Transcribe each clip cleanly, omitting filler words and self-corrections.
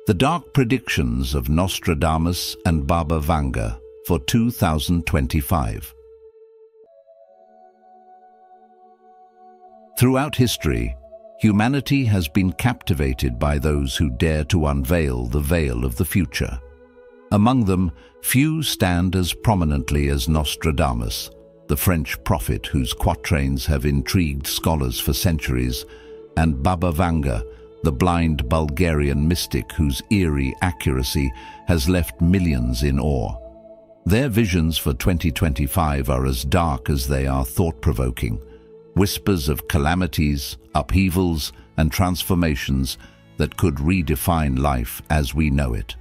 The dark predictions of Nostradamus and Baba Vanga for 2025. Throughout history, humanity has been captivated by those who dare to unveil the veil of the future. Among them, few stand as prominently as Nostradamus, the French prophet whose quatrains have intrigued scholars for centuries, and Baba Vanga, the blind Bulgarian mystic whose eerie accuracy has left millions in awe. Their visions for 2025 are as dark as they are thought-provoking, whispers of calamities, upheavals, and transformations that could redefine life as we know it.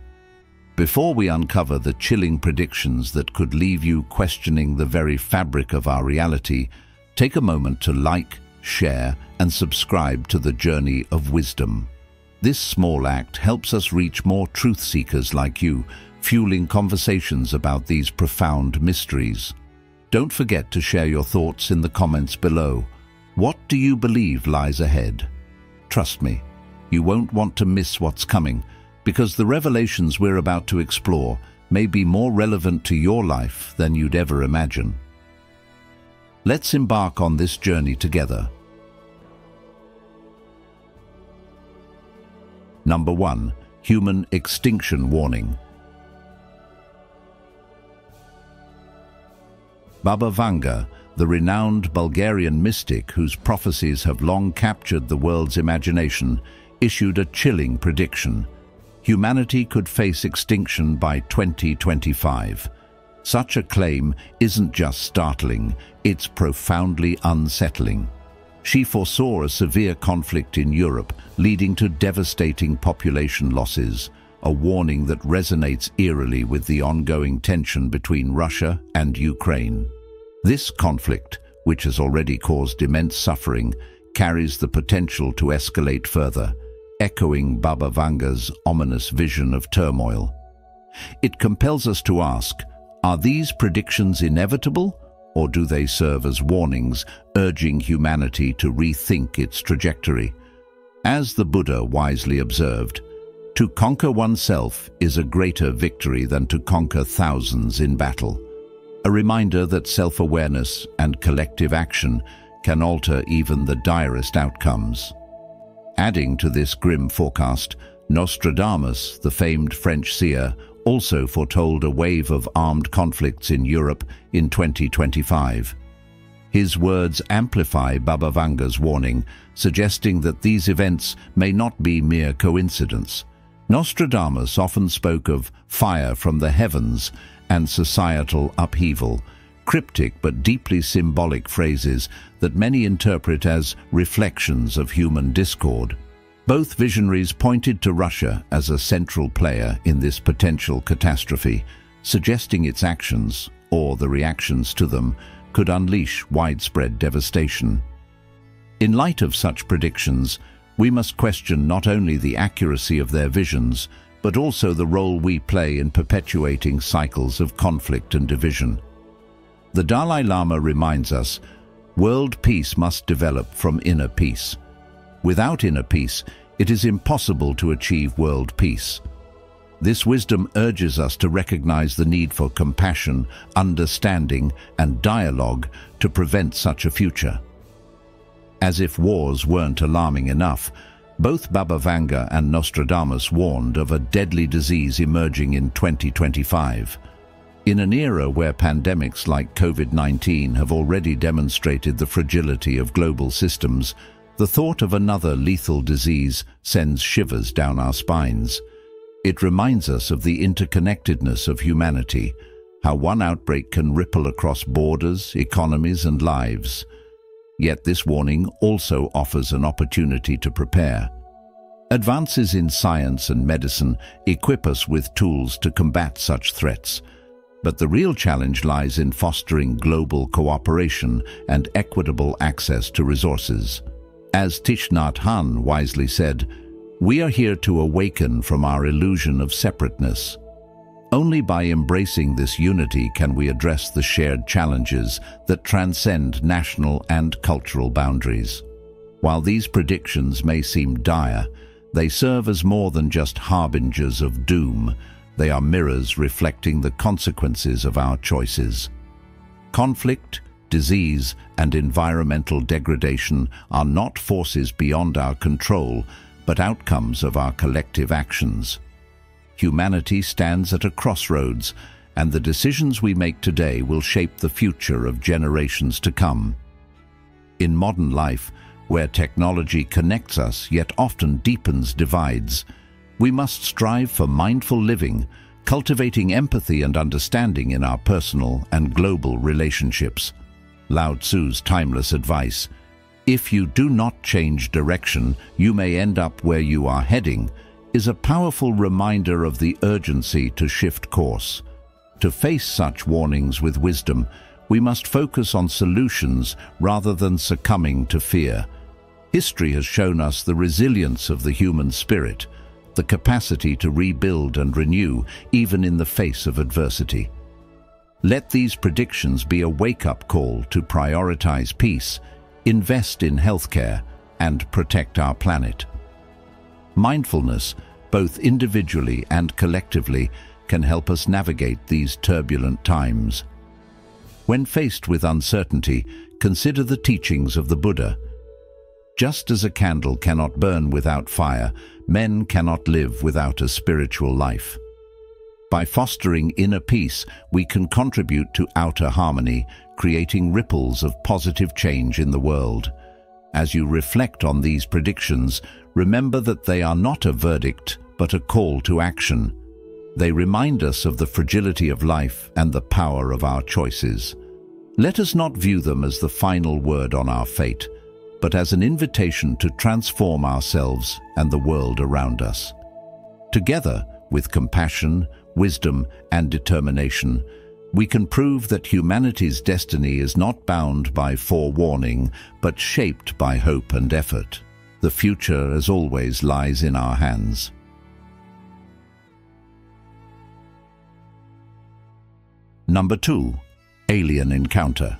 Before we uncover the chilling predictions that could leave you questioning the very fabric of our reality, take a moment to like, share, and subscribe to the Journey of Wisdom. This small act helps us reach more truth seekers like you, fueling conversations about these profound mysteries. Don't forget to share your thoughts in the comments below. What do you believe lies ahead? Trust me, you won't want to miss what's coming, because the revelations we're about to explore may be more relevant to your life than you'd ever imagine. Let's embark on this journey together. Number 1. Human Extinction Warning. Baba Vanga, the renowned Bulgarian mystic whose prophecies have long captured the world's imagination, issued a chilling prediction. Humanity could face extinction by 2025. Such a claim isn't just startling, it's profoundly unsettling. She foresaw a severe conflict in Europe, leading to devastating population losses, a warning that resonates eerily with the ongoing tension between Russia and Ukraine. This conflict, which has already caused immense suffering, carries the potential to escalate further, echoing Baba Vanga's ominous vision of turmoil. It compels us to ask, are these predictions inevitable, or do they serve as warnings, urging humanity to rethink its trajectory? As the Buddha wisely observed, to conquer oneself is a greater victory than to conquer thousands in battle. A reminder that self-awareness and collective action can alter even the direst outcomes. Adding to this grim forecast, Nostradamus, the famed French seer, also foretold a wave of armed conflicts in Europe in 2025. His words amplify Baba Vanga's warning, suggesting that these events may not be mere coincidence. Nostradamus often spoke of fire from the heavens and societal upheaval, cryptic but deeply symbolic phrases that many interpret as reflections of human discord. Both visionaries pointed to Russia as a central player in this potential catastrophe, suggesting its actions, or the reactions to them, could unleash widespread devastation. In light of such predictions, we must question not only the accuracy of their visions, but also the role we play in perpetuating cycles of conflict and division. The Dalai Lama reminds us, world peace must develop from inner peace. Without inner peace, it is impossible to achieve world peace. This wisdom urges us to recognize the need for compassion, understanding, and dialogue to prevent such a future. As if wars weren't alarming enough, both Baba Vanga and Nostradamus warned of a deadly disease emerging in 2025. In an era where pandemics like COVID-19 have already demonstrated the fragility of global systems, the thought of another lethal disease sends shivers down our spines. It reminds us of the interconnectedness of humanity, how one outbreak can ripple across borders, economies, and lives. Yet this warning also offers an opportunity to prepare. Advances in science and medicine equip us with tools to combat such threats, but the real challenge lies in fostering global cooperation and equitable access to resources. As Thich Nhat Hanh wisely said, we are here to awaken from our illusion of separateness. Only by embracing this unity can we address the shared challenges that transcend national and cultural boundaries. While these predictions may seem dire, They serve as more than just harbingers of doom. They are mirrors reflecting the consequences of our choices. Conflict, disease, and environmental degradation are not forces beyond our control, but outcomes of our collective actions. Humanity stands at a crossroads, and the decisions we make today will shape the future of generations to come. In modern life, where technology connects us yet often deepens divides, we must strive for mindful living, cultivating empathy and understanding in our personal and global relationships. Lao Tzu's timeless advice, "If you do not change direction, you may end up where you are heading," is a powerful reminder of the urgency to shift course. To face such warnings with wisdom, we must focus on solutions rather than succumbing to fear. History has shown us the resilience of the human spirit, the capacity to rebuild and renew even in the face of adversity. Let these predictions be a wake-up call to prioritize peace, invest in healthcare, and protect our planet. Mindfulness, both individually and collectively, can help us navigate these turbulent times. When faced with uncertainty, consider the teachings of the Buddha. Just as a candle cannot burn without fire, men cannot live without a spiritual life. By fostering inner peace, we can contribute to outer harmony, creating ripples of positive change in the world. As you reflect on these predictions, remember that they are not a verdict, but a call to action. They remind us of the fragility of life and the power of our choices. Let us not view them as the final word on our fate, but as an invitation to transform ourselves and the world around us. Together, with compassion, wisdom, and determination, we can prove that humanity's destiny is not bound by forewarning, but shaped by hope and effort. The future, as always, lies in our hands. Number 2. Alien Encounter.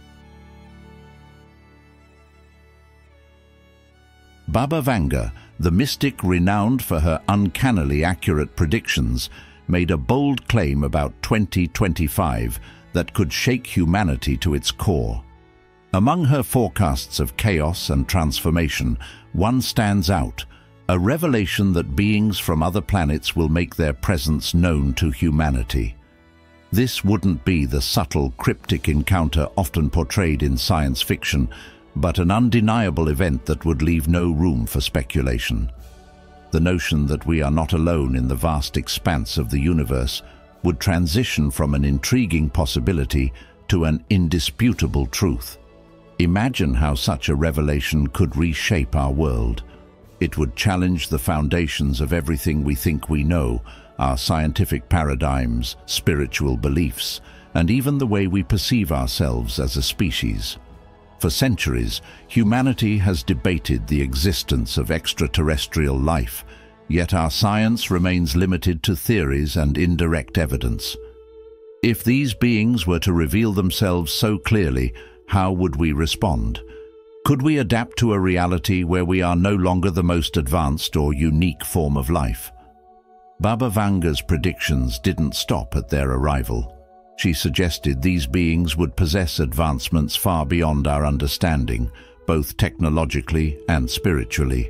Baba Vanga, the mystic renowned for her uncannily accurate predictions, made a bold claim about 2025 that could shake humanity to its core. Among her forecasts of chaos and transformation, one stands out, a revelation that beings from other planets will make their presence known to humanity. This wouldn't be the subtle, cryptic encounter often portrayed in science fiction, but an undeniable event that would leave no room for speculation. The notion that we are not alone in the vast expanse of the universe would transition from an intriguing possibility to an indisputable truth. Imagine how such a revelation could reshape our world. It would challenge the foundations of everything we think we know, our scientific paradigms, spiritual beliefs, and even the way we perceive ourselves as a species. For centuries, humanity has debated the existence of extraterrestrial life, yet our science remains limited to theories and indirect evidence. If these beings were to reveal themselves so clearly, how would we respond? Could we adapt to a reality where we are no longer the most advanced or unique form of life? Baba Vanga's predictions didn't stop at their arrival. She suggested these beings would possess advancements far beyond our understanding, both technologically and spiritually.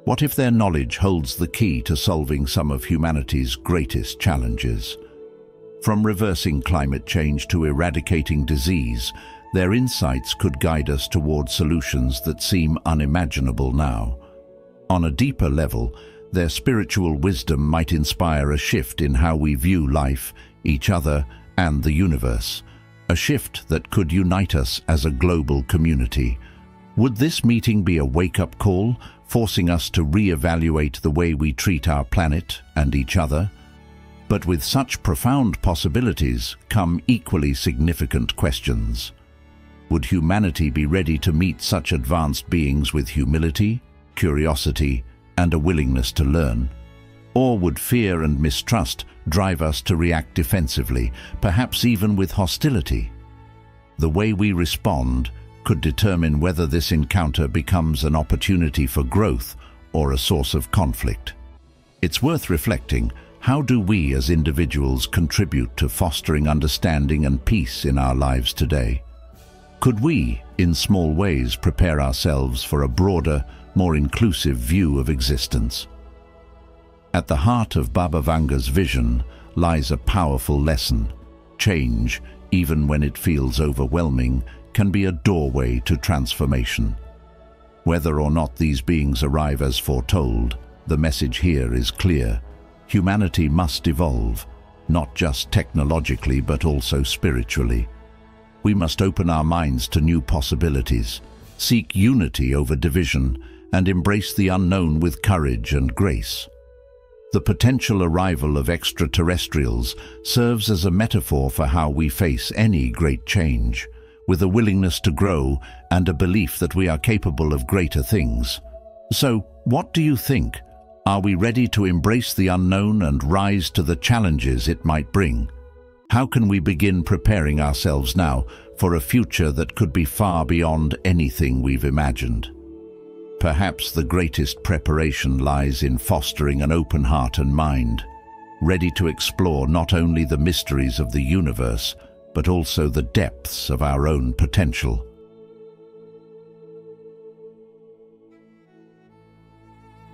What if their knowledge holds the key to solving some of humanity's greatest challenges? From reversing climate change to eradicating disease, their insights could guide us toward solutions that seem unimaginable now. On a deeper level, their spiritual wisdom might inspire a shift in how we view life, each other, and the universe, a shift that could unite us as a global community. Would this meeting be a wake-up call, forcing us to re-evaluate the way we treat our planet and each other? But with such profound possibilities come equally significant questions. Would humanity be ready to meet such advanced beings with humility, curiosity, and a willingness to learn? Or would fear and mistrust drive us to react defensively, perhaps even with hostility? The way we respond could determine whether this encounter becomes an opportunity for growth or a source of conflict. It's worth reflecting, how do we as individuals contribute to fostering understanding and peace in our lives today? Could we, in small ways, prepare ourselves for a broader, more inclusive view of existence? At the heart of Baba Vanga's vision lies a powerful lesson. Change, even when it feels overwhelming, can be a doorway to transformation. Whether or not these beings arrive as foretold, the message here is clear. Humanity must evolve, not just technologically but also spiritually. We must open our minds to new possibilities, seek unity over division, and embrace the unknown with courage and grace. The potential arrival of extraterrestrials serves as a metaphor for how we face any great change, with a willingness to grow and a belief that we are capable of greater things. So, what do you think? Are we ready to embrace the unknown and rise to the challenges it might bring? How can we begin preparing ourselves now for a future that could be far beyond anything we've imagined? Perhaps the greatest preparation lies in fostering an open heart and mind, ready to explore not only the mysteries of the universe, but also the depths of our own potential.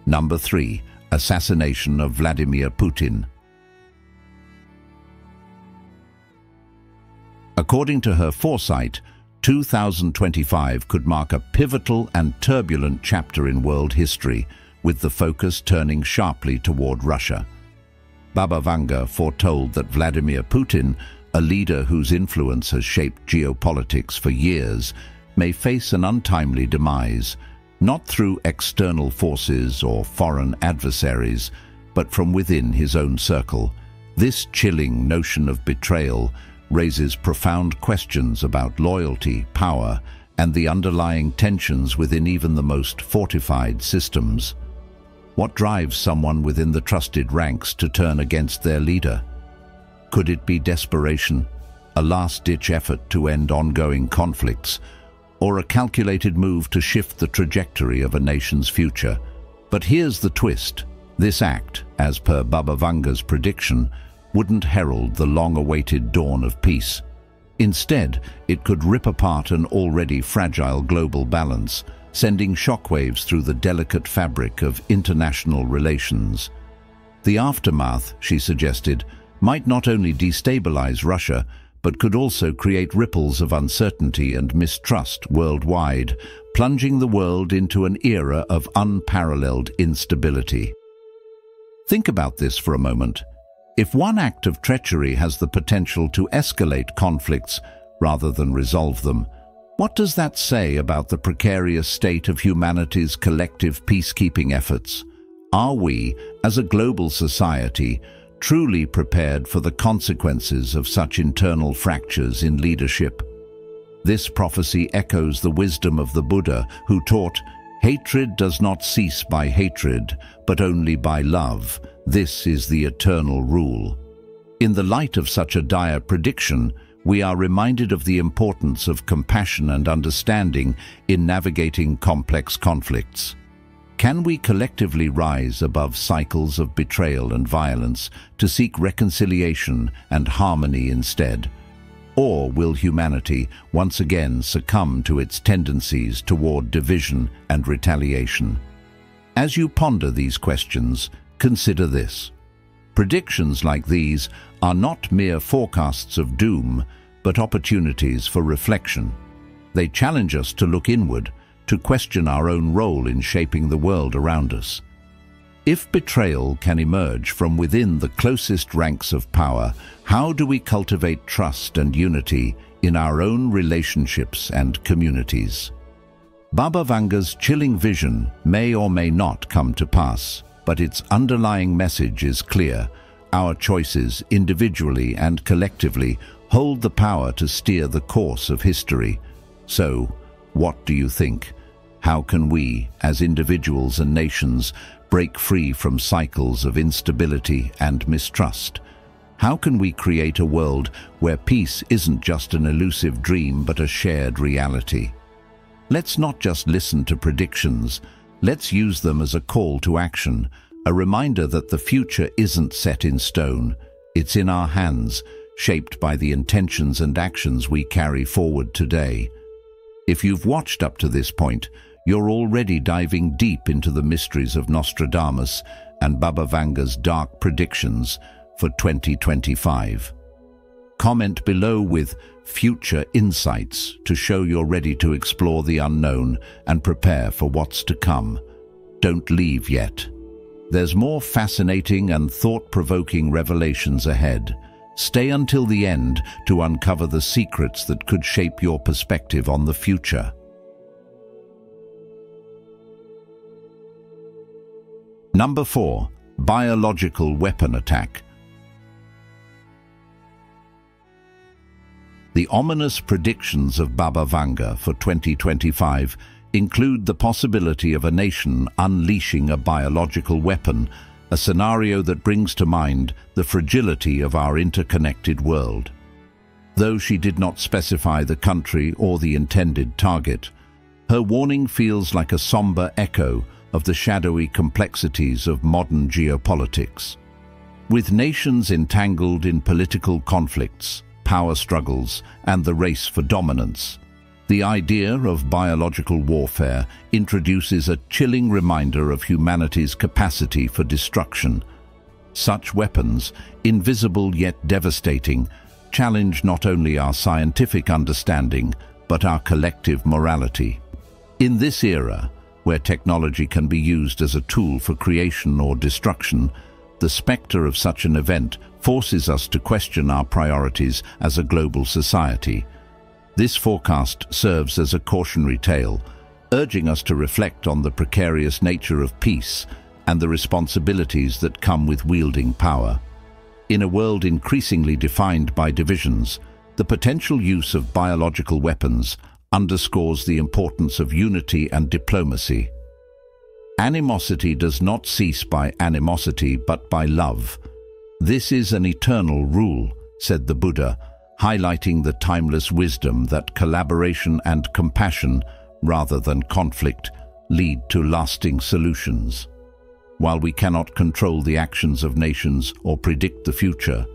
Number 3. Assassination of Vladimir Putin. According to her foresight, 2025 could mark a pivotal and turbulent chapter in world history, with the focus turning sharply toward Russia. Baba Vanga foretold that Vladimir Putin, a leader whose influence has shaped geopolitics for years, may face an untimely demise, not through external forces or foreign adversaries, but from within his own circle. This chilling notion of betrayal raises profound questions about loyalty, power, and the underlying tensions within even the most fortified systems. What drives someone within the trusted ranks to turn against their leader? Could it be desperation, a last-ditch effort to end ongoing conflicts, or a calculated move to shift the trajectory of a nation's future? But here's the twist. This act, as per Baba Vanga's prediction, wouldn't herald the long-awaited dawn of peace. Instead, it could rip apart an already fragile global balance, sending shockwaves through the delicate fabric of international relations. The aftermath, she suggested, might not only destabilize Russia, but could also create ripples of uncertainty and mistrust worldwide, plunging the world into an era of unparalleled instability. Think about this for a moment. If one act of treachery has the potential to escalate conflicts rather than resolve them, what does that say about the precarious state of humanity's collective peacekeeping efforts? Are we, as a global society, truly prepared for the consequences of such internal fractures in leadership? This prophecy echoes the wisdom of the Buddha, who taught, "Hatred does not cease by hatred, but only by love. This is the eternal rule." In the light of such a dire prediction, we are reminded of the importance of compassion and understanding in navigating complex conflicts. Can we collectively rise above cycles of betrayal and violence to seek reconciliation and harmony instead? Or will humanity once again succumb to its tendencies toward division and retaliation? As you ponder these questions, consider this. Predictions like these are not mere forecasts of doom, but opportunities for reflection. They challenge us to look inward, to question our own role in shaping the world around us. If betrayal can emerge from within the closest ranks of power, how do we cultivate trust and unity in our own relationships and communities? Baba Vanga's chilling vision may or may not come to pass, but its underlying message is clear. Our choices, individually and collectively, hold the power to steer the course of history. So, what do you think? How can we, as individuals and nations, break free from cycles of instability and mistrust? How can we create a world where peace isn't just an elusive dream but a shared reality? Let's not just listen to predictions. Let's use them as a call to action, a reminder that the future isn't set in stone. It's in our hands, shaped by the intentions and actions we carry forward today. If you've watched up to this point, you're already diving deep into the mysteries of Nostradamus and Baba Vanga's dark predictions for 2025. Comment below with future insights to show you're ready to explore the unknown and prepare for what's to come. Don't leave yet. There's more fascinating and thought-provoking revelations ahead. Stay until the end to uncover the secrets that could shape your perspective on the future. Number 4. Biological weapon attack. The ominous predictions of Baba Vanga for 2025 include the possibility of a nation unleashing a biological weapon, a scenario that brings to mind the fragility of our interconnected world. Though she did not specify the country or the intended target, her warning feels like a somber echo of the shadowy complexities of modern geopolitics. With nations entangled in political conflicts, power struggles, and the race for dominance, the idea of biological warfare introduces a chilling reminder of humanity's capacity for destruction. Such weapons, invisible yet devastating, challenge not only our scientific understanding, but our collective morality. In this era, where technology can be used as a tool for creation or destruction, the specter of such an event forces us to question our priorities as a global society. This forecast serves as a cautionary tale, urging us to reflect on the precarious nature of peace and the responsibilities that come with wielding power. In a world increasingly defined by divisions, the potential use of biological weapons underscores the importance of unity and diplomacy. Animosity does not cease by animosity but by love. This is an eternal rule, said the Buddha, highlighting the timeless wisdom that collaboration and compassion, rather than conflict, lead to lasting solutions. While we cannot control the actions of nations or predict the future,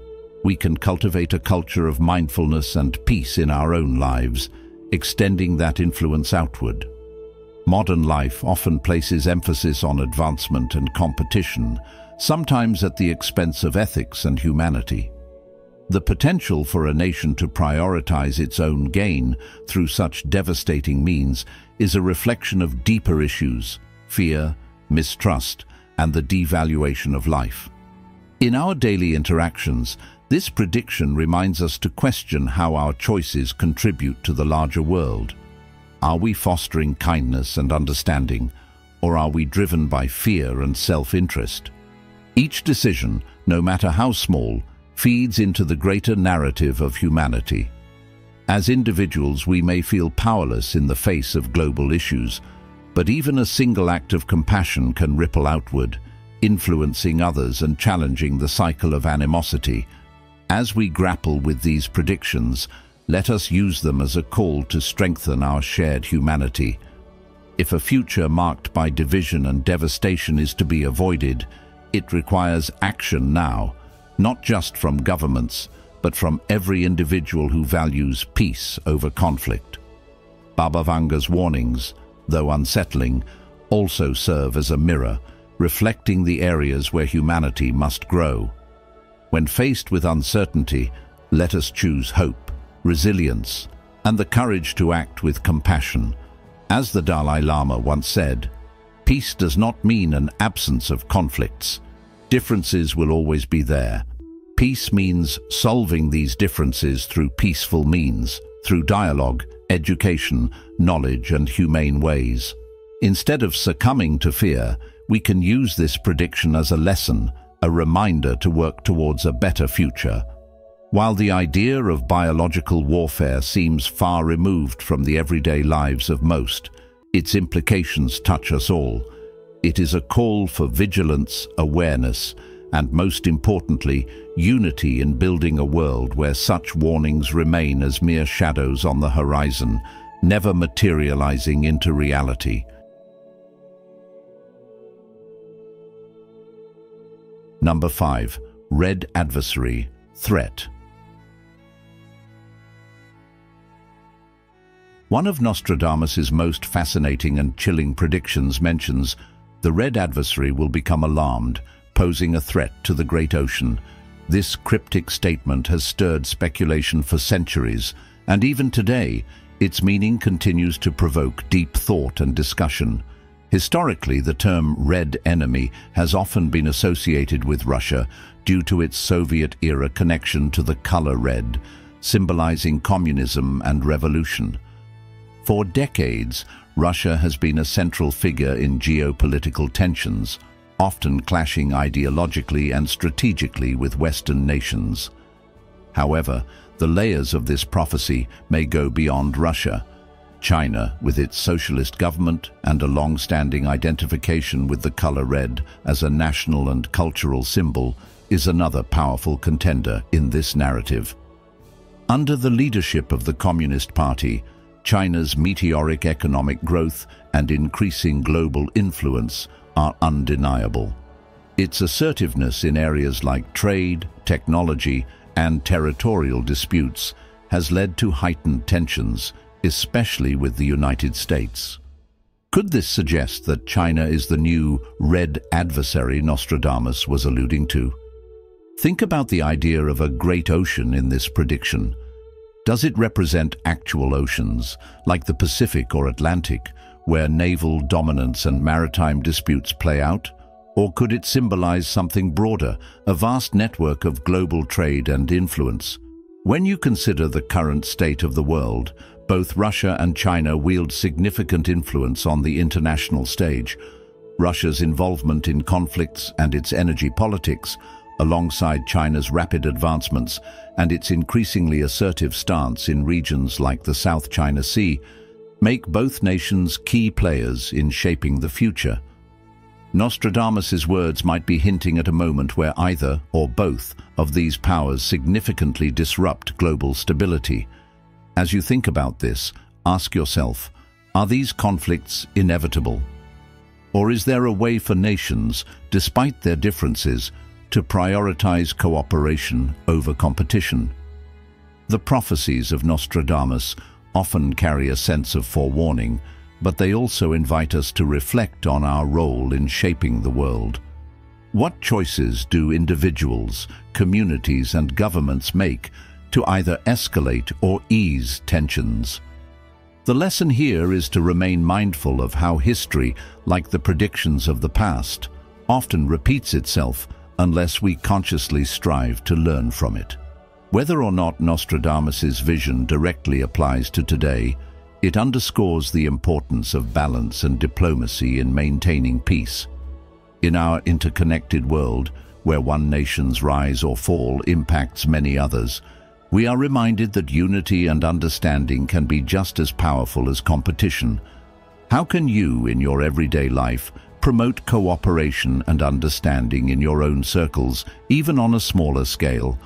we can cultivate a culture of mindfulness and peace in our own lives, extending that influence outward. Modern life often places emphasis on advancement and competition, sometimes at the expense of ethics and humanity. The potential for a nation to prioritize its own gain through such devastating means is a reflection of deeper issues: fear, mistrust, and the devaluation of life. In our daily interactions, this prediction reminds us to question how our choices contribute to the larger world. Are we fostering kindness and understanding, or are we driven by fear and self-interest? Each decision, no matter how small, feeds into the greater narrative of humanity. As individuals, we may feel powerless in the face of global issues, but even a single act of compassion can ripple outward, influencing others and challenging the cycle of animosity. As we grapple with these predictions, let us use them as a call to strengthen our shared humanity. If a future marked by division and devastation is to be avoided, it requires action now, not just from governments, but from every individual who values peace over conflict. Baba Vanga's warnings, though unsettling, also serve as a mirror, reflecting the areas where humanity must grow. When faced with uncertainty, let us choose hope, resilience, and the courage to act with compassion. As the Dalai Lama once said, peace does not mean an absence of conflicts. Differences will always be there. Peace means solving these differences through peaceful means, through dialogue, education, knowledge, and humane ways. Instead of succumbing to fear, we can use this prediction as a lesson, a reminder to work towards a better future. While the idea of biological warfare seems far removed from the everyday lives of most, its implications touch us all. It is a call for vigilance, awareness, and most importantly, unity in building a world where such warnings remain as mere shadows on the horizon, never materializing into reality. Number 5. Red Adversary, Threat. One of Nostradamus's most fascinating and chilling predictions mentions the Red Adversary will become alarmed, posing a threat to the great ocean. This cryptic statement has stirred speculation for centuries, and even today, its meaning continues to provoke deep thought and discussion. Historically, the term Red Enemy has often been associated with Russia due to its Soviet-era connection to the color red, symbolizing communism and revolution. For decades, Russia has been a central figure in geopolitical tensions, often clashing ideologically and strategically with Western nations. However, the layers of this prophecy may go beyond Russia. China, with its socialist government and a long-standing identification with the color red as a national and cultural symbol, is another powerful contender in this narrative. Under the leadership of the Communist Party, China's meteoric economic growth and increasing global influence are undeniable. Its assertiveness in areas like trade, technology, and territorial disputes has led to heightened tensions, especially with the United States. Could this suggest that China is the new red adversary Nostradamus was alluding to? Think about the idea of a great ocean in this prediction. Does it represent actual oceans, like the Pacific or Atlantic, where naval dominance and maritime disputes play out? Or could it symbolize something broader, a vast network of global trade and influence? When you consider the current state of the world, both Russia and China wield significant influence on the international stage. Russia's involvement in conflicts and its energy politics, alongside China's rapid advancements and its increasingly assertive stance in regions like the South China Sea, make both nations key players in shaping the future. Nostradamus's words might be hinting at a moment where either or both of these powers significantly disrupt global stability. As you think about this, ask yourself, are these conflicts inevitable? Or is there a way for nations, despite their differences, to prioritize cooperation over competition? The prophecies of Nostradamus often carry a sense of forewarning, but they also invite us to reflect on our role in shaping the world. What choices do individuals, communities, and governments make to either escalate or ease tensions? The lesson here is to remain mindful of how history, like the predictions of the past, often repeats itself unless we consciously strive to learn from it. Whether or not Nostradamus's vision directly applies to today, it underscores the importance of balance and diplomacy in maintaining peace. In our interconnected world, where one nation's rise or fall impacts many others, we are reminded that unity and understanding can be just as powerful as competition. How can you, in your everyday life, promote cooperation and understanding in your own circles, even on a smaller scale?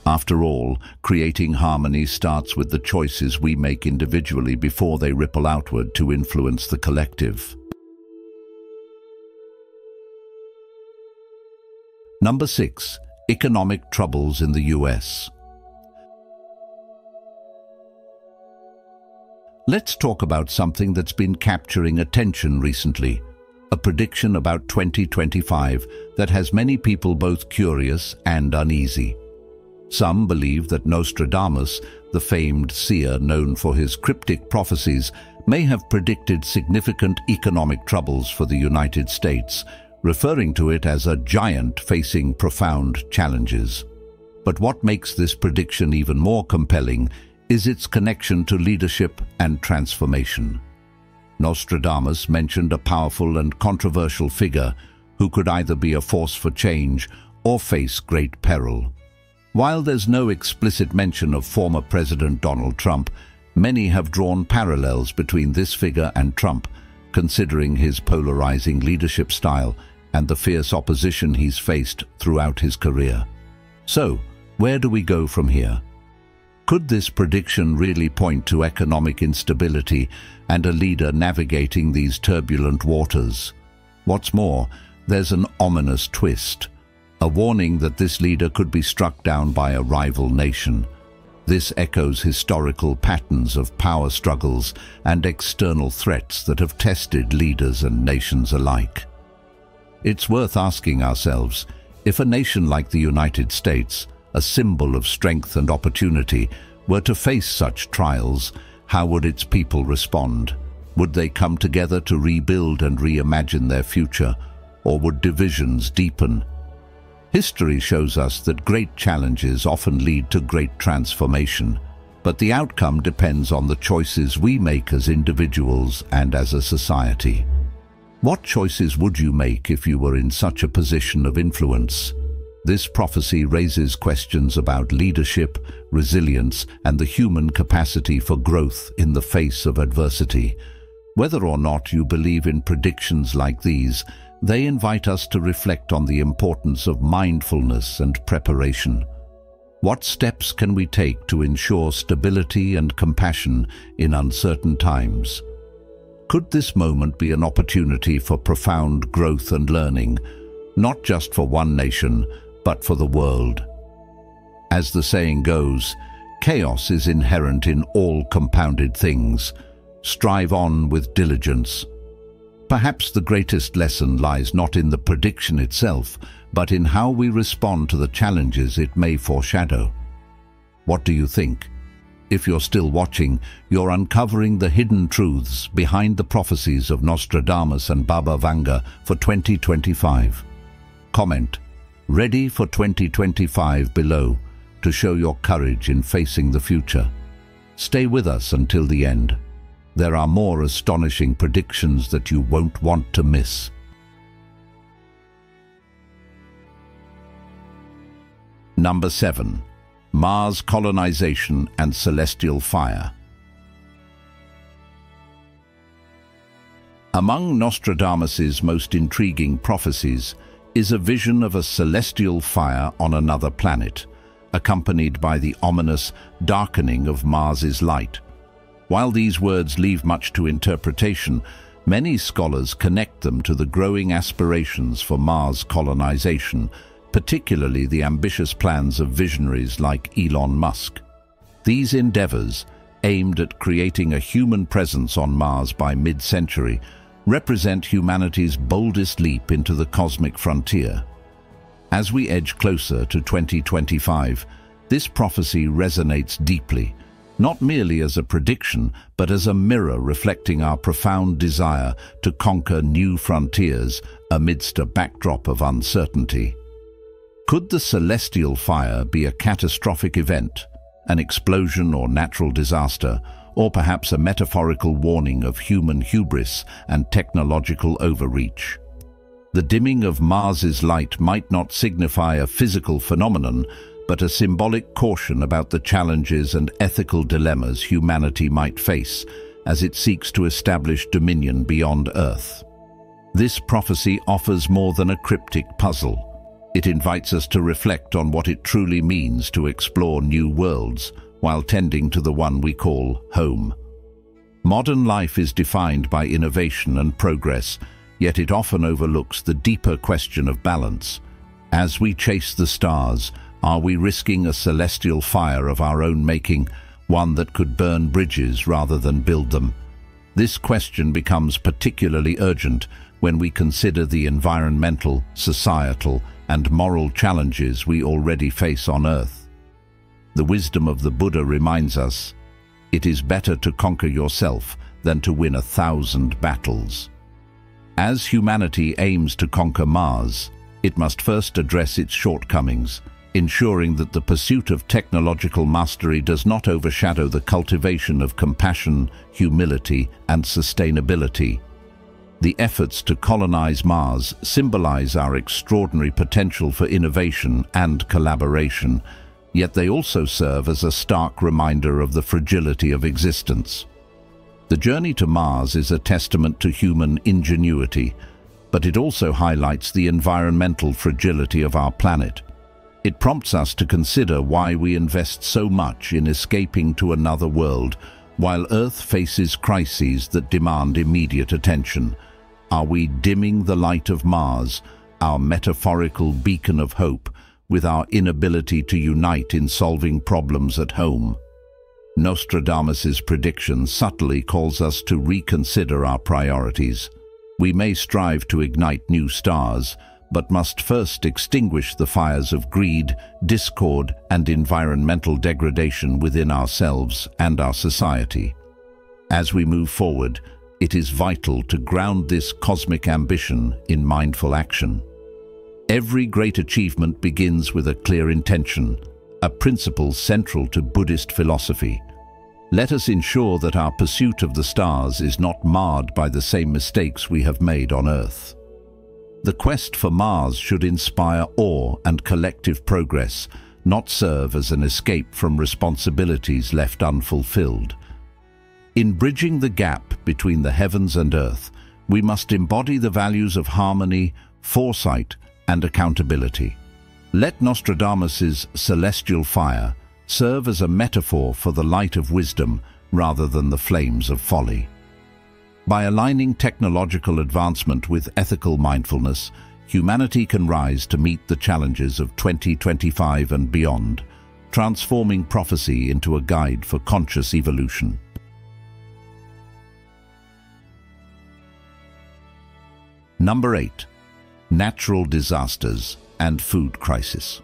After all, creating harmony starts with the choices we make individually before they ripple outward to influence the collective. Number 6. Economic troubles in the US. Let's talk about something that's been capturing attention recently, a prediction about 2025 that has many people both curious and uneasy. Some believe that Nostradamus, the famed seer known for his cryptic prophecies, may have predicted significant economic troubles for the United States, referring to it as a giant facing profound challenges. But what makes this prediction even more compelling is its connection to leadership and transformation. Nostradamus mentioned a powerful and controversial figure who could either be a force for change or face great peril. While there's no explicit mention of former President Donald Trump, many have drawn parallels between this figure and Trump, considering his polarizing leadership style and the fierce opposition he's faced throughout his career. So, where do we go from here? Could this prediction really point to economic instability and a leader navigating these turbulent waters? What's more, there's an ominous twist. a warning that this leader could be struck down by a rival nation. This echoes historical patterns of power struggles and external threats that have tested leaders and nations alike. It's worth asking ourselves, if a nation like the United States, a symbol of strength and opportunity, were to face such trials, how would its people respond? Would they come together to rebuild and reimagine their future, or would divisions deepen? History shows us that great challenges often lead to great transformation, but the outcome depends on the choices we make as individuals and as a society. What choices would you make if you were in such a position of influence? This prophecy raises questions about leadership, resilience, and the human capacity for growth in the face of adversity. Whether or not you believe in predictions like these, they invite us to reflect on the importance of mindfulness and preparation. What steps can we take to ensure stability and compassion in uncertain times? Could this moment be an opportunity for profound growth and learning, not just for one nation, but for the world? As the saying goes, chaos is inherent in all compounded things. Strive on with diligence. Perhaps the greatest lesson lies not in the prediction itself, but in how we respond to the challenges it may foreshadow. What do you think? If you're still watching, you're uncovering the hidden truths behind the prophecies of Nostradamus and Baba Vanga for 2025. Comment, "Ready for 2025" below to show your courage in facing the future. Stay with us until the end. There are more astonishing predictions that you won't want to miss. Number 7. Mars colonization and celestial fire. Among Nostradamus's most intriguing prophecies is a vision of a celestial fire on another planet, accompanied by the ominous darkening of Mars's light. While these words leave much to interpretation, many scholars connect them to the growing aspirations for Mars colonization, particularly the ambitious plans of visionaries like Elon Musk. These endeavors, aimed at creating a human presence on Mars by mid-century, represent humanity's boldest leap into the cosmic frontier. As we edge closer to 2025, this prophecy resonates deeply, not merely as a prediction, but as a mirror reflecting our profound desire to conquer new frontiers amidst a backdrop of uncertainty. Could the celestial fire be a catastrophic event, an explosion or natural disaster, or perhaps a metaphorical warning of human hubris and technological overreach? The dimming of Mars's light might not signify a physical phenomenon, but a symbolic caution about the challenges and ethical dilemmas humanity might face as it seeks to establish dominion beyond Earth. This prophecy offers more than a cryptic puzzle. It invites us to reflect on what it truly means to explore new worlds while tending to the one we call home. Modern life is defined by innovation and progress, yet it often overlooks the deeper question of balance. As we chase the stars, are we risking a celestial fire of our own making, one that could burn bridges rather than build them? This question becomes particularly urgent when we consider the environmental, societal, and moral challenges we already face on Earth. The wisdom of the Buddha reminds us, it is better to conquer yourself than to win 1,000 battles. As humanity aims to conquer Mars, it must first address its shortcomings, ensuring that the pursuit of technological mastery does not overshadow the cultivation of compassion, humility, and sustainability. The efforts to colonize Mars symbolize our extraordinary potential for innovation and collaboration, yet they also serve as a stark reminder of the fragility of existence. The journey to Mars is a testament to human ingenuity, but it also highlights the environmental fragility of our planet. It prompts us to consider why we invest so much in escaping to another world, while Earth faces crises that demand immediate attention. Are we dimming the light of Mars, our metaphorical beacon of hope, with our inability to unite in solving problems at home. Nostradamus's prediction subtly calls us to reconsider our priorities. We may strive to ignite new stars, but must first extinguish the fires of greed, discord, and environmental degradation within ourselves and our society. As we move forward, it is vital to ground this cosmic ambition in mindful action. Every great achievement begins with a clear intention, a principle central to Buddhist philosophy. Let us ensure that our pursuit of the stars is not marred by the same mistakes we have made on Earth. The quest for Mars should inspire awe and collective progress, not serve as an escape from responsibilities left unfulfilled. In bridging the gap between the heavens and earth, we must embody the values of harmony, foresight, and accountability. Let Nostradamus's celestial fire serve as a metaphor for the light of wisdom rather than the flames of folly. By aligning technological advancement with ethical mindfulness, humanity can rise to meet the challenges of 2025 and beyond, transforming prophecy into a guide for conscious evolution. Number 8. Natural disasters and food crisis.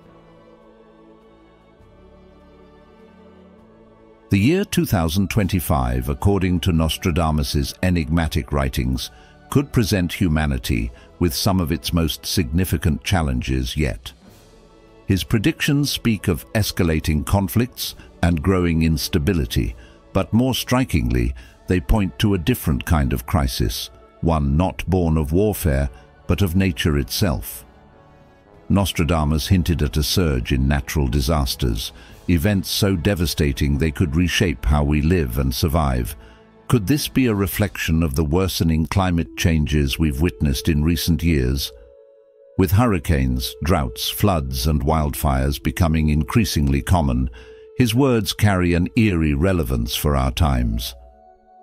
The year 2025, according to Nostradamus's enigmatic writings, could present humanity with some of its most significant challenges yet. His predictions speak of escalating conflicts and growing instability, but more strikingly, they point to a different kind of crisis, one not born of warfare, but of nature itself. Nostradamus hinted at a surge in natural disasters, events so devastating they could reshape how we live and survive. Could this be a reflection of the worsening climate changes we've witnessed in recent years? With hurricanes, droughts, floods, and wildfires becoming increasingly common, his words carry an eerie relevance for our times.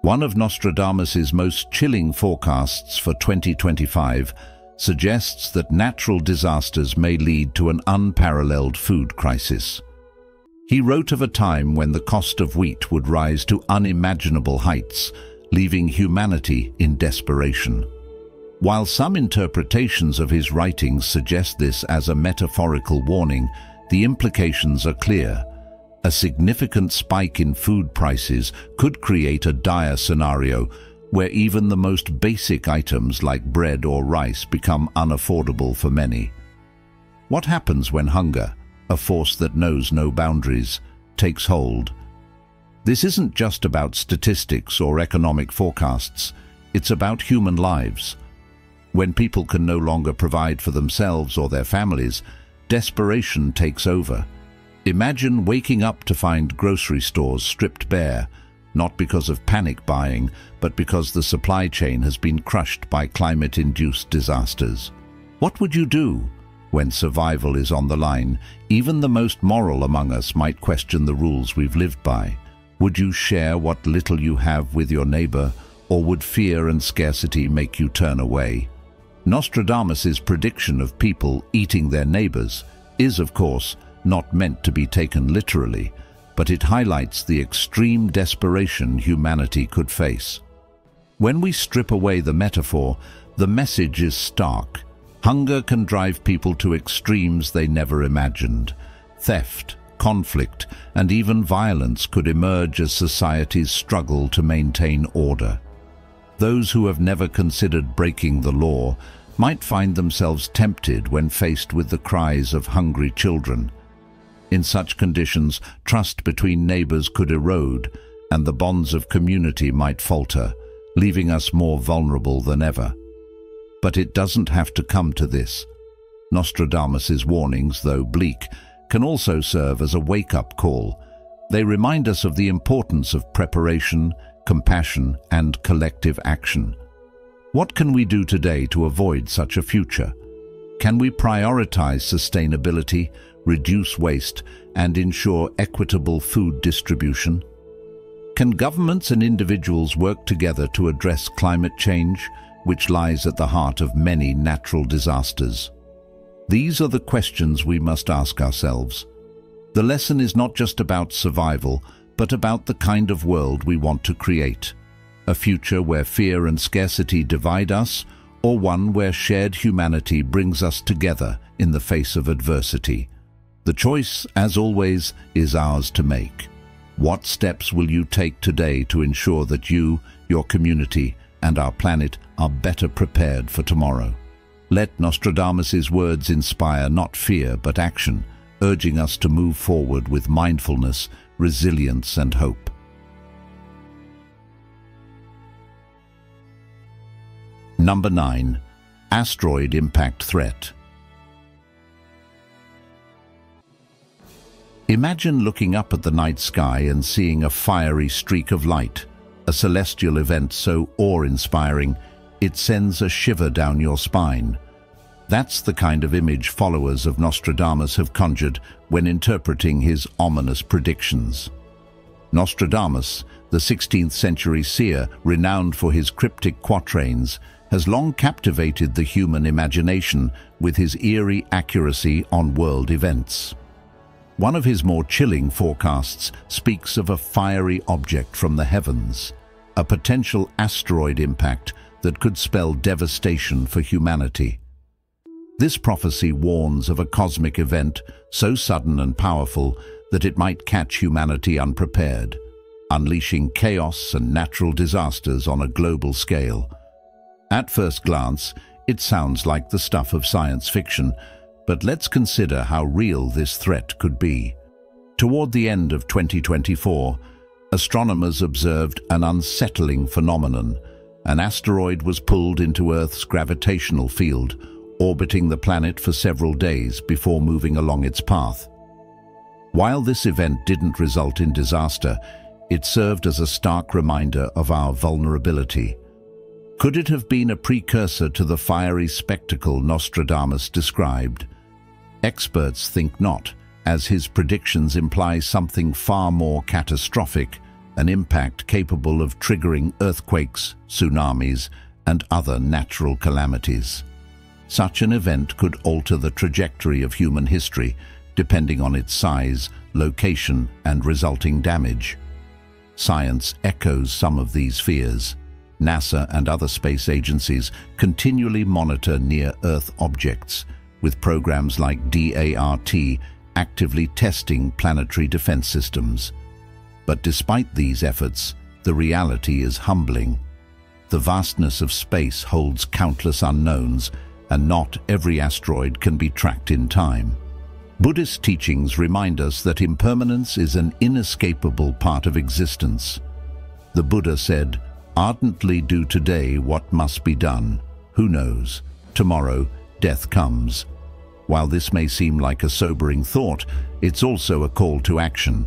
One of Nostradamus's most chilling forecasts for 2025 suggests that natural disasters may lead to an unparalleled food crisis. He wrote of a time when the cost of wheat would rise to unimaginable heights, leaving humanity in desperation. While some interpretations of his writings suggest this as a metaphorical warning, the implications are clear. A significant spike in food prices could create a dire scenario where even the most basic items like bread or rice become unaffordable for many. What happens when hunger, a force that knows no boundaries, takes hold? This isn't just about statistics or economic forecasts, it's about human lives. When people can no longer provide for themselves or their families, desperation takes over. Imagine waking up to find grocery stores stripped bare, not because of panic buying, but because the supply chain has been crushed by climate-induced disasters. What would you do? When survival is on the line, even the most moral among us might question the rules we've lived by. Would you share what little you have with your neighbor, or would fear and scarcity make you turn away? Nostradamus's prediction of people eating their neighbors is, of course, not meant to be taken literally, but it highlights the extreme desperation humanity could face. When we strip away the metaphor, the message is stark. Hunger can drive people to extremes they never imagined. Theft, conflict, and even violence could emerge as societies struggle to maintain order. Those who have never considered breaking the law might find themselves tempted when faced with the cries of hungry children. In such conditions, trust between neighbors could erode, and the bonds of community might falter, leaving us more vulnerable than ever. But it doesn't have to come to this. Nostradamus's warnings, though bleak, can also serve as a wake-up call. They remind us of the importance of preparation, compassion, and collective action. What can we do today to avoid such a future? Can we prioritize sustainability, reduce waste, and ensure equitable food distribution? Can governments and individuals work together to address climate change, which lies at the heart of many natural disasters? These are the questions we must ask ourselves. The lesson is not just about survival, but about the kind of world we want to create. A future where fear and scarcity divide us, or one where shared humanity brings us together in the face of adversity. The choice, as always, is ours to make. What steps will you take today to ensure that you, your community, and our planet are better prepared for tomorrow? Let Nostradamus' words inspire not fear but action, urging us to move forward with mindfulness, resilience, and hope. Number 9. Asteroid impact threat. Imagine looking up at the night sky and seeing a fiery streak of light, a celestial event so awe-inspiring it sends a shiver down your spine. That's the kind of image followers of Nostradamus have conjured when interpreting his ominous predictions. Nostradamus, the 16th century seer renowned for his cryptic quatrains, has long captivated the human imagination with his eerie accuracy on world events. One of his more chilling forecasts speaks of a fiery object from the heavens, a potential asteroid impact that could spell devastation for humanity. This prophecy warns of a cosmic event so sudden and powerful that it might catch humanity unprepared, unleashing chaos and natural disasters on a global scale. At first glance, it sounds like the stuff of science fiction, but let's consider how real this threat could be. Toward the end of 2024, astronomers observed an unsettling phenomenon. An asteroid was pulled into Earth's gravitational field, orbiting the planet for several days before moving along its path. While this event didn't result in disaster, it served as a stark reminder of our vulnerability. Could it have been a precursor to the fiery spectacle Nostradamus described? Experts think not, as his predictions imply something far more catastrophic, an impact capable of triggering earthquakes, tsunamis, and other natural calamities. Such an event could alter the trajectory of human history, depending on its size, location, and resulting damage. Science echoes some of these fears. NASA and other space agencies continually monitor near-Earth objects, with programs like DART actively testing planetary defense systems. But despite these efforts, the reality is humbling. The vastness of space holds countless unknowns, and not every asteroid can be tracked in time. Buddhist teachings remind us that impermanence is an inescapable part of existence. The Buddha said, "Ardently do today what must be done. Who knows? Tomorrow, death comes." While this may seem like a sobering thought, it's also a call to action,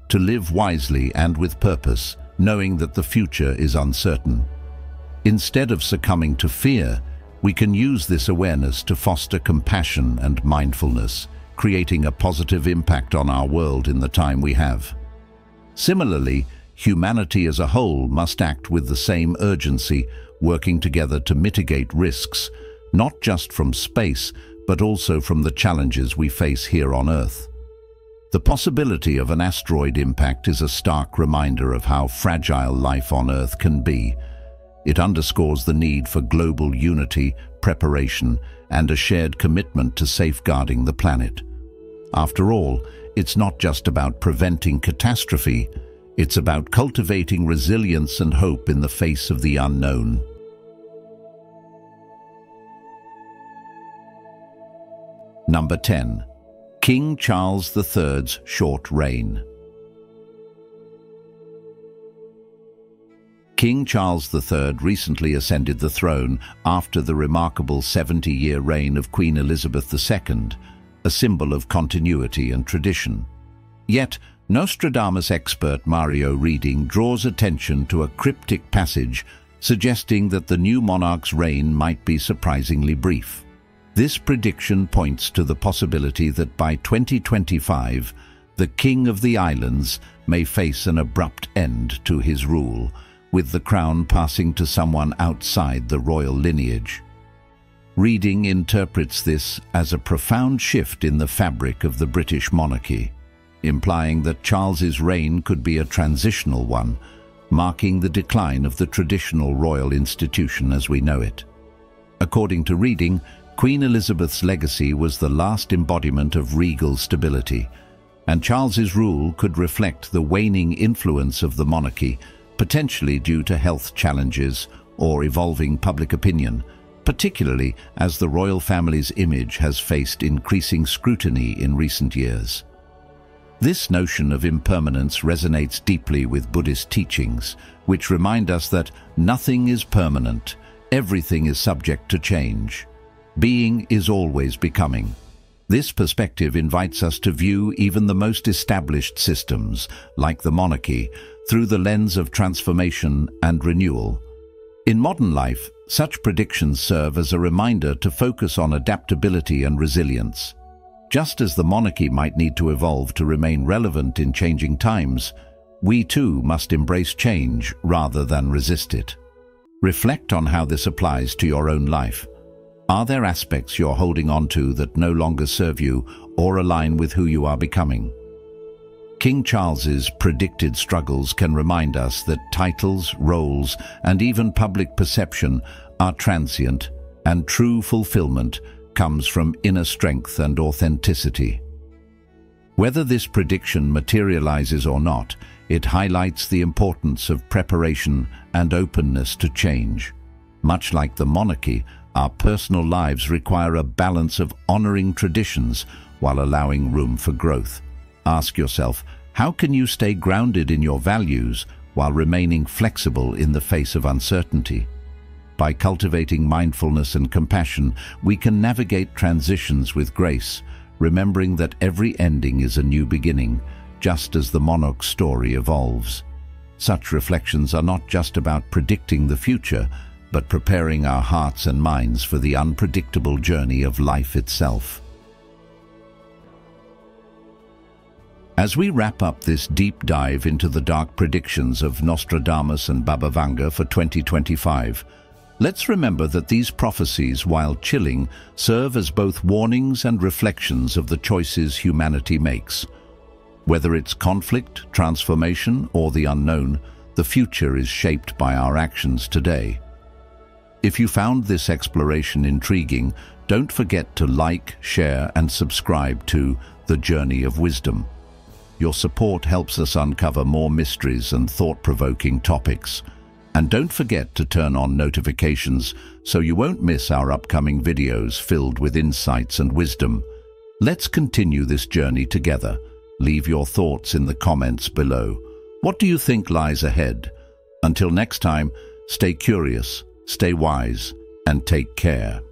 to live wisely and with purpose, knowing that the future is uncertain. Instead of succumbing to fear, we can use this awareness to foster compassion and mindfulness, creating a positive impact on our world in the time we have. Similarly, humanity as a whole must act with the same urgency, working together to mitigate risks, not just from space, but also from the challenges we face here on Earth. The possibility of an asteroid impact is a stark reminder of how fragile life on Earth can be. It underscores the need for global unity, preparation, and a shared commitment to safeguarding the planet. After all, it's not just about preventing catastrophe, it's about cultivating resilience and hope in the face of the unknown. Number 10. King Charles III's short reign. King Charles III recently ascended the throne after the remarkable 70-year reign of Queen Elizabeth II, a symbol of continuity and tradition. Yet, Nostradamus expert Mario Reading draws attention to a cryptic passage suggesting that the new monarch's reign might be surprisingly brief. This prediction points to the possibility that by 2025, the King of the Islands may face an abrupt end to his rule, with the crown passing to someone outside the royal lineage. Reading interprets this as a profound shift in the fabric of the British monarchy, implying that Charles's reign could be a transitional one, marking the decline of the traditional royal institution as we know it. According to Reading, Queen Elizabeth's legacy was the last embodiment of regal stability, and Charles's rule could reflect the waning influence of the monarchy, potentially due to health challenges or evolving public opinion, particularly as the royal family's image has faced increasing scrutiny in recent years. This notion of impermanence resonates deeply with Buddhist teachings, which remind us that nothing is permanent, everything is subject to change. Being is always becoming. This perspective invites us to view even the most established systems, like the monarchy, through the lens of transformation and renewal. In modern life, such predictions serve as a reminder to focus on adaptability and resilience. Just as the monarchy might need to evolve to remain relevant in changing times, we too must embrace change rather than resist it. Reflect on how this applies to your own life. Are there aspects you're holding on to that no longer serve you or align with who you are becoming? King Charles's predicted struggles can remind us that titles, roles, and even public perception are transient, and true fulfillment comes from inner strength and authenticity. Whether this prediction materializes or not, it highlights the importance of preparation and openness to change. Much like the monarchy, our personal lives require a balance of honoring traditions while allowing room for growth. Ask yourself, how can you stay grounded in your values while remaining flexible in the face of uncertainty? By cultivating mindfulness and compassion, we can navigate transitions with grace, remembering that every ending is a new beginning, just as the monarch's story evolves. Such reflections are not just about predicting the future, but preparing our hearts and minds for the unpredictable journey of life itself. As we wrap up this deep dive into the dark predictions of Nostradamus and Baba Vanga for 2025, let's remember that these prophecies, while chilling, serve as both warnings and reflections of the choices humanity makes. Whether it's conflict, transformation, or the unknown, the future is shaped by our actions today. If you found this exploration intriguing, don't forget to like, share, and subscribe to The Journey of Wisdom. Your support helps us uncover more mysteries and thought-provoking topics. And don't forget to turn on notifications so you won't miss our upcoming videos filled with insights and wisdom. Let's continue this journey together. Leave your thoughts in the comments below. What do you think lies ahead? Until next time, stay curious, stay wise, and take care.